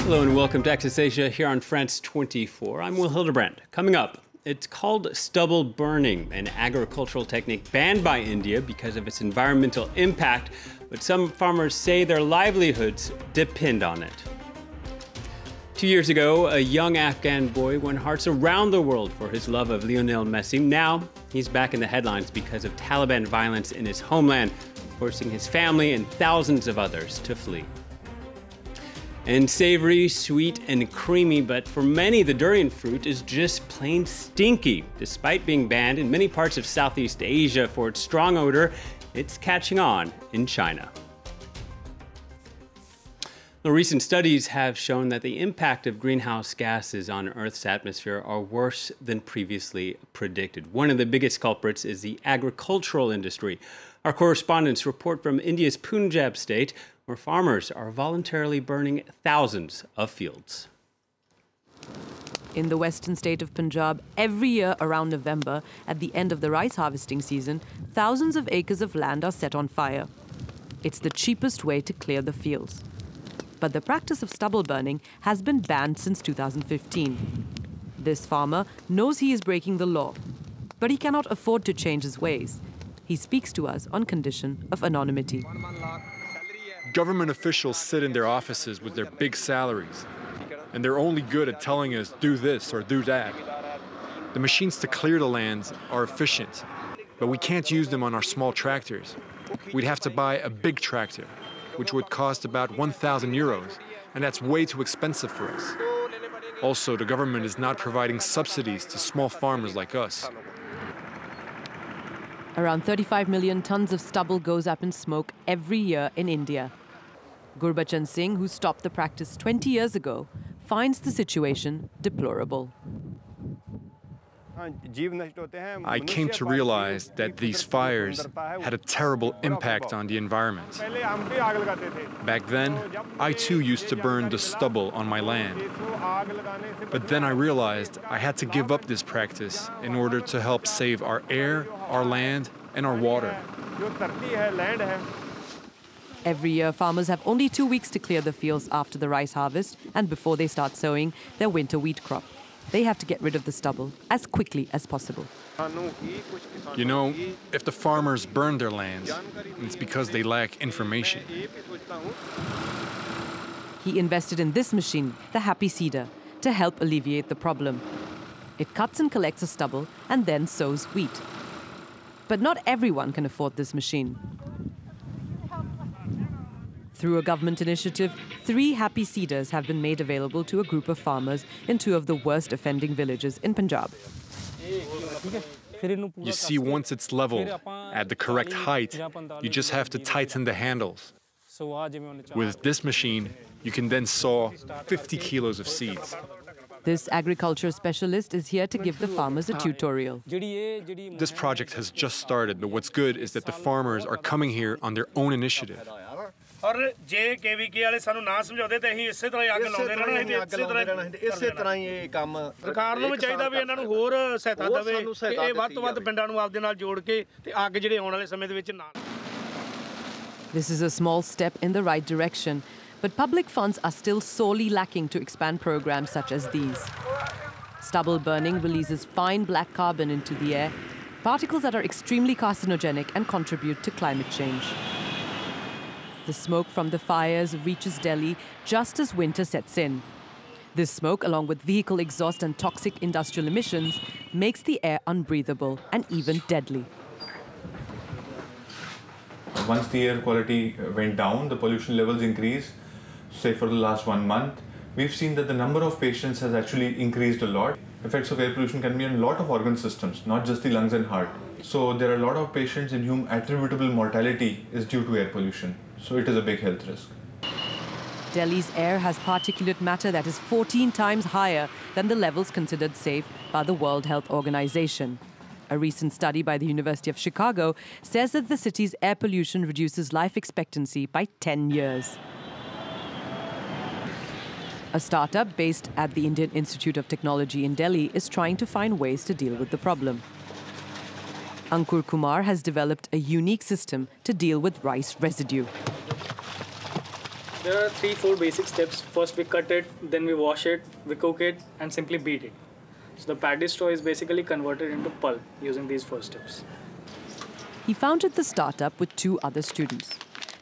Hello and welcome to Access Asia here on France 24. I'm Will Hildebrand. Coming up, it's called stubble burning, an agricultural technique banned by India because of its environmental impact, but some farmers say their livelihoods depend on it. 2 years ago, a young Afghan boy won hearts around the world for his love of Lionel Messi. Now, he's back in the headlines because of Taliban violence in his homeland, forcing his family and thousands of others to flee. And savory, sweet, and creamy, but for many, the durian fruit is just plain stinky. Despite being banned in many parts of Southeast Asia for its strong odor, it's catching on in China. The recent studies have shown that the impact of greenhouse gases on Earth's atmosphere are worse than previously predicted. One of the biggest culprits is the agricultural industry. Our correspondents report from India's Punjab state, where farmers are voluntarily burning thousands of fields. In the western state of Punjab, every year around November, at the end of the rice harvesting season, thousands of acres of land are set on fire. It's the cheapest way to clear the fields. But the practice of stubble burning has been banned since 2015. This farmer knows he is breaking the law, but he cannot afford to change his ways. He speaks to us on condition of anonymity. Government officials sit in their offices with their big salaries, and they're only good at telling us, do this or do that. The machines to clear the lands are efficient, but we can't use them on our small tractors. We'd have to buy a big tractor, which would cost about 1,000 euros, and that's way too expensive for us. Also, the government is not providing subsidies to small farmers like us. Around 35 million tons of stubble goes up in smoke every year in India. Gurbachan Singh, who stopped the practice 20 years ago, finds the situation deplorable. I came to realize that these fires had a terrible impact on the environment. Back then, I too used to burn the stubble on my land. But then I realized I had to give up this practice in order to help save our air, our land, and our water. Every year, farmers have only 2 weeks to clear the fields after the rice harvest and before they start sowing their winter wheat crop. They have to get rid of the stubble as quickly as possible. You know, if the farmers burn their lands, it's because they lack information. He invested in this machine, the Happy Seeder, to help alleviate the problem. It cuts and collects the stubble and then sows wheat. But not everyone can afford this machine. Through a government initiative, 3 Happy Seeders have been made available to a group of farmers in 2 of the worst offending villages in Punjab. You see, once it's leveled at the correct height, you just have to tighten the handles. With this machine, you can then sow 50 kilos of seeds. This agriculture specialist is here to give the farmers a tutorial. This project has just started, but what's good is that the farmers are coming here on their own initiative. This is a small step in the right direction, but public funds are still sorely lacking to expand programs such as these. Stubble burning releases fine black carbon into the air, particles that are extremely carcinogenic and contribute to climate change. The smoke from the fires reaches Delhi just as winter sets in. This smoke, along with vehicle exhaust and toxic industrial emissions, makes the air unbreathable and even deadly. Once the air quality went down, the pollution levels increased. Say for the last 1 month, we've seen that the number of patients has actually increased a lot. Effects of air pollution can be on a lot of organ systems, not just the lungs and heart. So there are a lot of patients in whom attributable mortality is due to air pollution. So it is a big health risk. Delhi's air has particulate matter that is 14 times higher than the levels considered safe by the World Health Organization. A recent study by the University of Chicago says that the city's air pollution reduces life expectancy by 10 years. A startup based at the Indian Institute of Technology in Delhi is trying to find ways to deal with the problem. Ankur Kumar has developed a unique system to deal with rice residue. There are 3-4 basic steps. First we cut it, then we wash it, we cook it, and simply beat it. So the paddy straw is basically converted into pulp using these 4 steps. He founded the startup with 2 other students.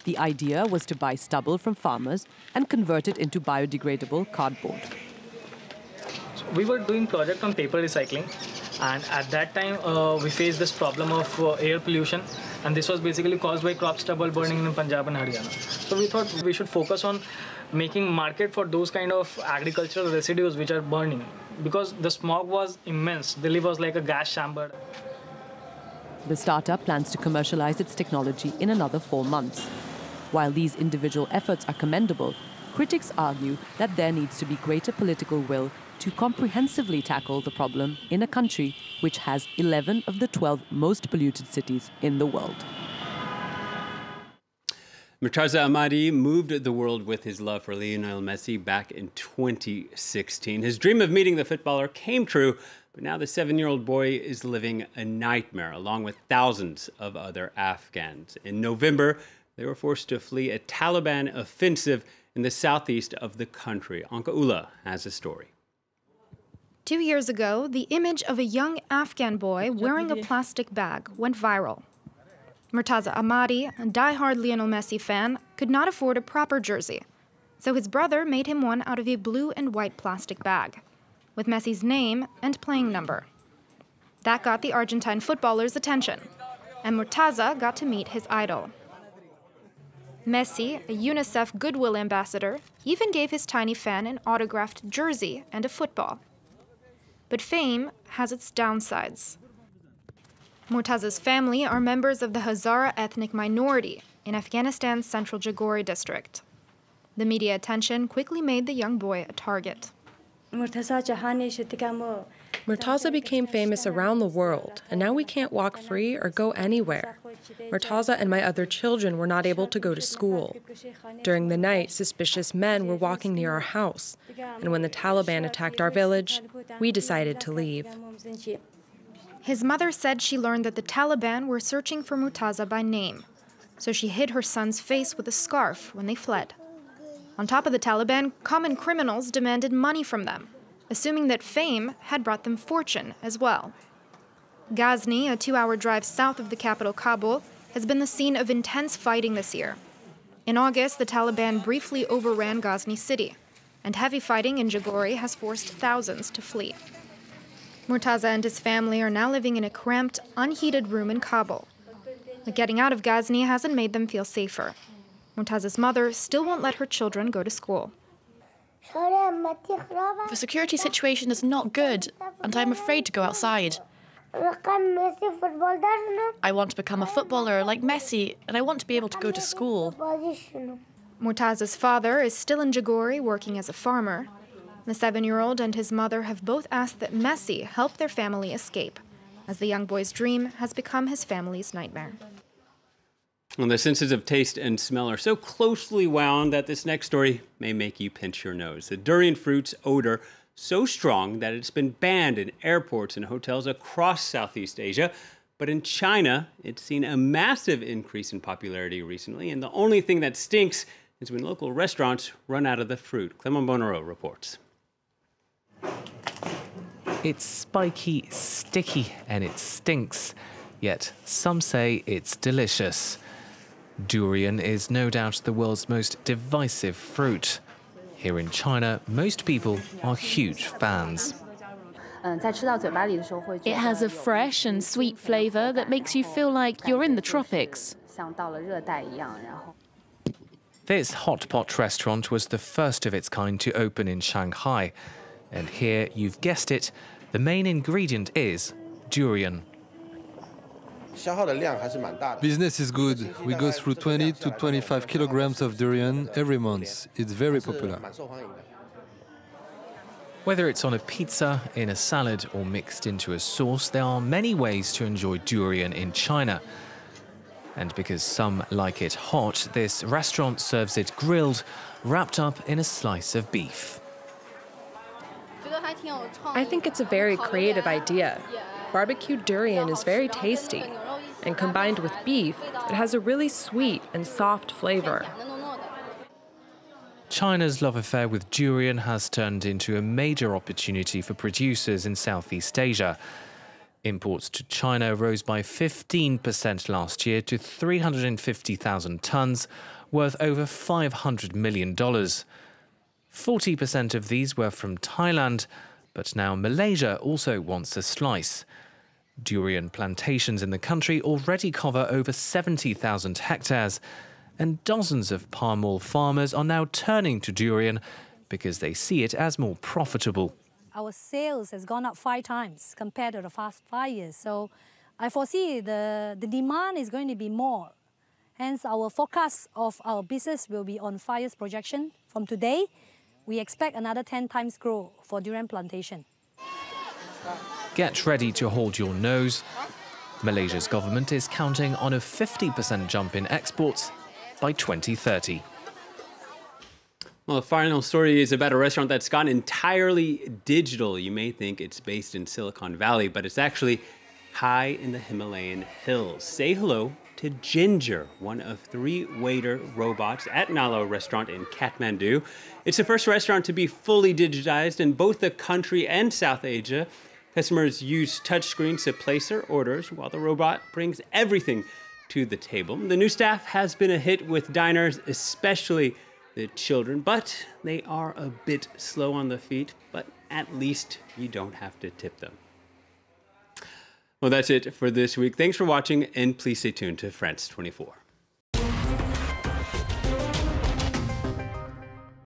The idea was to buy stubble from farmers and convert it into biodegradable cardboard. So we were doing project on paper recycling, and at that time we faced this problem of air pollution, and this was basically caused by crop stubble burning in Punjab and Haryana. So we thought we should focus on making market for those kind of agricultural residues which are burning, because the smog was immense. Delhi was like a gas chamber. The startup plans to commercialize its technology in another 4 months. While these individual efforts are commendable, critics argue that there needs to be greater political will to comprehensively tackle the problem in a country which has 11 of the 12 most polluted cities in the world. Murtaza Ahmadi moved the world with his love for Lionel Messi back in 2016. His dream of meeting the footballer came true, but now the 7-year-old boy is living a nightmare along with thousands of other Afghans. In November, they were forced to flee a Taliban offensive in the southeast of the country. Anka Ullah has a story. 2 years ago, the image of a young Afghan boy wearing a plastic bag went viral. Murtaza Ahmadi, a die-hard Lionel Messi fan, could not afford a proper jersey, so his brother made him one out of a blue and white plastic bag, with Messi's name and playing number. That got the Argentine footballer's attention, and Murtaza got to meet his idol. Messi, a UNICEF Goodwill ambassador, even gave his tiny fan an autographed jersey and a football. But fame has its downsides. Murtaza's family are members of the Hazara ethnic minority in Afghanistan's central Jaghori district. The media attention quickly made the young boy a target. Murtaza became famous around the world, and now we can't walk free or go anywhere. Murtaza and my other children were not able to go to school. During the night, suspicious men were walking near our house, and when the Taliban attacked our village, we decided to leave. His mother said she learned that the Taliban were searching for Murtaza by name, so she hid her son's face with a scarf when they fled. On top of the Taliban, common criminals demanded money from them, assuming that fame had brought them fortune as well. Ghazni, a 2-hour drive south of the capital Kabul, has been the scene of intense fighting this year. In August, the Taliban briefly overran Ghazni city, and heavy fighting in Jaghori has forced thousands to flee. Murtaza and his family are now living in a cramped, unheated room in Kabul. But getting out of Ghazni hasn't made them feel safer. Murtaza's mother still won't let her children go to school. The security situation is not good, and I'm afraid to go outside. I want to become a footballer like Messi, and I want to be able to go to school. Murtaza's father is still in Jaghori working as a farmer. The 7-year-old and his mother have both asked that Messi help their family escape, as the young boy's dream has become his family's nightmare. Well, the senses of taste and smell are so closely wound that this next story may make you pinch your nose. The durian fruit's odor so strong that it's been banned in airports and hotels across Southeast Asia. But in China, it's seen a massive increase in popularity recently, and the only thing that stinks is when local restaurants run out of the fruit. Clement Bonnereau reports. It's spiky, sticky, and it stinks. Yet some say it's delicious. Durian is no doubt the world's most divisive fruit. Here in China, most people are huge fans. It has a fresh and sweet flavor that makes you feel like you're in the tropics. This hot pot restaurant was the first of its kind to open in Shanghai. And here, you've guessed it, the main ingredient is durian. Business is good. We go through 20 to 25 kilograms of durian every month. It's very popular. Whether it's on a pizza, in a salad, or mixed into a sauce, there are many ways to enjoy durian in China. And because some like it hot, this restaurant serves it grilled, wrapped up in a slice of beef. I think it's a very creative idea. Barbecued durian is very tasty, and combined with beef, it has a really sweet and soft flavor. China's love affair with durian has turned into a major opportunity for producers in Southeast Asia. Imports to China rose by 15% last year to 350,000 tons, worth over $500 million. 40% of these were from Thailand, but now Malaysia also wants a slice. Durian plantations in the country already cover over 70,000 hectares, and dozens of palm oil farmers are now turning to durian because they see it as more profitable. Our sales has gone up 5 times compared to the past 5 years. So I foresee the demand is going to be more. Hence, our forecast of our business will be on 5 years projection. From today, we expect another 10 times growth for durian plantation. Get ready to hold your nose. Malaysia's government is counting on a 50% jump in exports by 2030. Well, the final story is about a restaurant that's gone entirely digital. You may think it's based in Silicon Valley, but it's actually high in the Himalayan hills. Say hello to Ginger, one of 3 waiter robots at Nalo restaurant in Kathmandu. It's the first restaurant to be fully digitized in both the country and South Asia. Customers use touchscreens to place their orders while the robot brings everything to the table. The new staff has been a hit with diners, especially the children, but they are a bit slow on the feet, but at least you don't have to tip them. Well, that's it for this week. Thanks for watching, and please stay tuned to France 24.